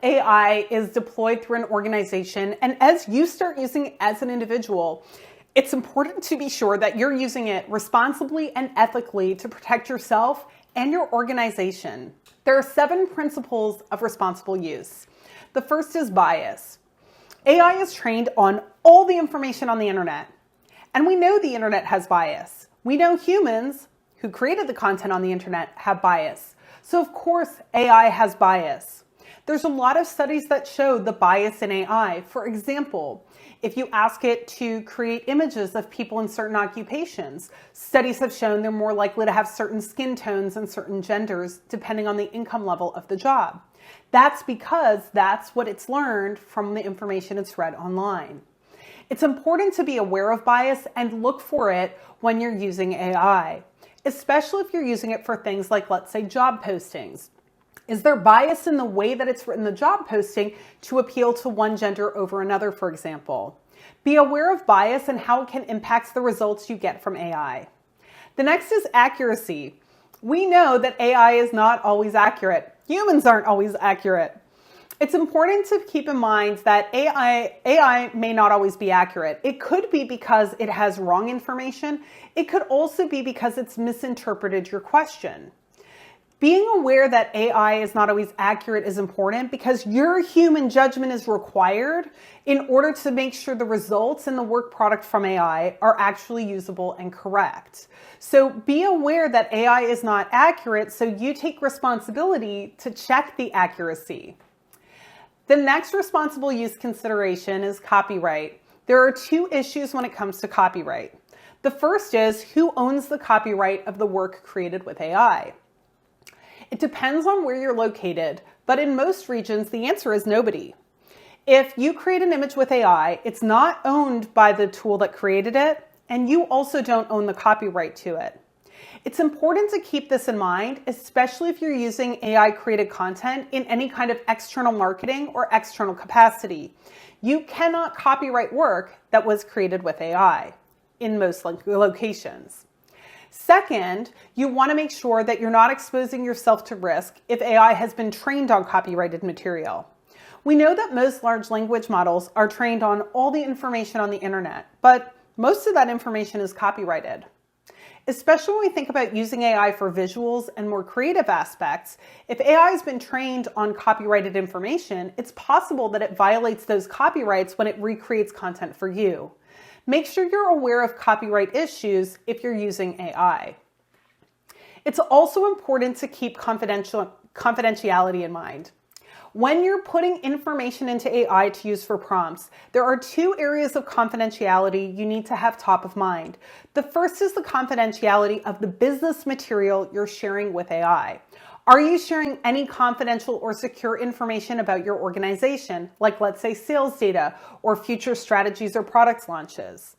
AI is deployed through an organization, and as you start using it as an individual, it's important to be sure that you're using it responsibly and ethically to protect yourself and your organization. There are 7 principles of responsible use. The first is bias. AI is trained on all the information on the internet, and we know the internet has bias. We know humans who created the content on the internet have bias. So of course, AI has bias. There's a lot of studies that show the bias in AI. For example, if you ask it to create images of people in certain occupations, studies have shown they're more likely to have certain skin tones and certain genders depending on the income level of the job. That's because that's what it's learned from the information it's read online. It's important to be aware of bias and look for it when you're using AI, especially if you're using it for things like, let's say, job postings. Is there bias in the way that it's written the job posting to appeal to one gender over another, for example? Be aware of bias and how it can impact the results you get from AI. The next is accuracy. We know that AI is not always accurate. Humans aren't always accurate. It's important to keep in mind that AI may not always be accurate. It could be because it has wrong information. It could also be because it's misinterpreted your question. Being aware that AI is not always accurate is important because your human judgment is required in order to make sure the results in the work product from AI are actually usable and correct. So be aware that AI is not accurate, so you take responsibility to check the accuracy. The next responsible use consideration is copyright. There are 2 issues when it comes to copyright. The first is who owns the copyright of the work created with AI. It depends on where you're located, but in most regions, the answer is nobody. If you create an image with AI, it's not owned by the tool that created it, and you also don't own the copyright to it. It's important to keep this in mind, especially if you're using AI-created content in any kind of external marketing or external capacity. You cannot copyright work that was created with AI in most locations. Second, you want to make sure that you're not exposing yourself to risk if AI has been trained on copyrighted material. We know that most large language models are trained on all the information on the internet, but most of that information is copyrighted. Especially when we think about using AI for visuals and more creative aspects, if AI has been trained on copyrighted information, it's possible that it violates those copyrights when it recreates content for you. Make sure you're aware of copyright issues if you're using AI. It's also important to keep confidentiality in mind. When you're putting information into AI to use for prompts, there are 2 areas of confidentiality you need to have top of mind. The first is the confidentiality of the business material you're sharing with AI. Are you sharing any confidential or secure information about your organization, like let's say sales data or future strategies or product launches?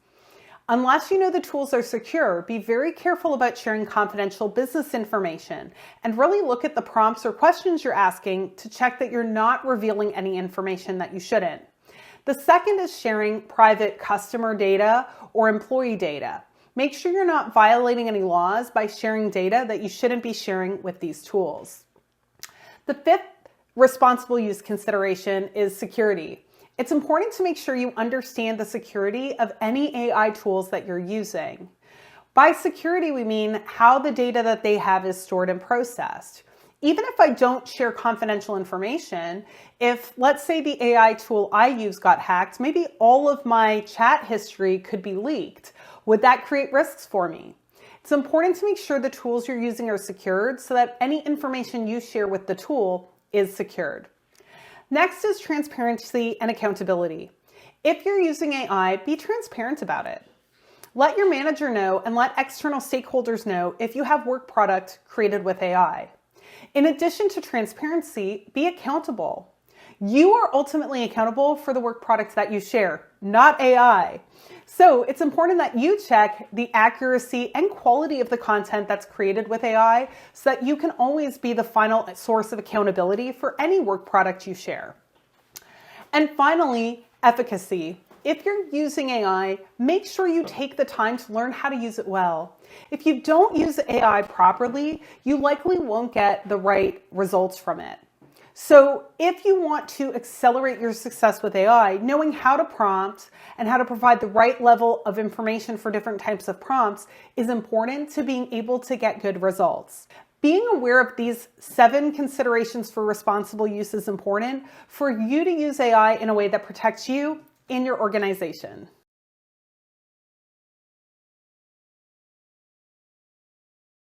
Unless you know the tools are secure, be very careful about sharing confidential business information and really look at the prompts or questions you're asking to check that you're not revealing any information that you shouldn't. The second is sharing private customer data or employee data. Make sure you're not violating any laws by sharing data that you shouldn't be sharing with these tools. The 5th responsible use consideration is security. It's important to make sure you understand the security of any AI tools that you're using. By security, we mean how the data that they have is stored and processed. Even if I don't share confidential information, if let's say the AI tool I use got hacked, maybe all of my chat history could be leaked. Would that create risks for me? It's important to make sure the tools you're using are secured so that any information you share with the tool is secured. Next is transparency and accountability. If you're using AI, be transparent about it. Let your manager know and let external stakeholders know if you have work product created with AI. In addition to transparency, be accountable. You are ultimately accountable for the work products that you share, not AI. So it's important that you check the accuracy and quality of the content that's created with AI so that you can always be the final source of accountability for any work product you share. And finally, efficacy. If you're using AI, make sure you take the time to learn how to use it well. If you don't use AI properly, you likely won't get the right results from it. So if you want to accelerate your success with AI, knowing how to prompt and how to provide the right level of information for different types of prompts is important to being able to get good results. Being aware of these 7 considerations for responsible use is important for you to use AI in a way that protects you and your organization.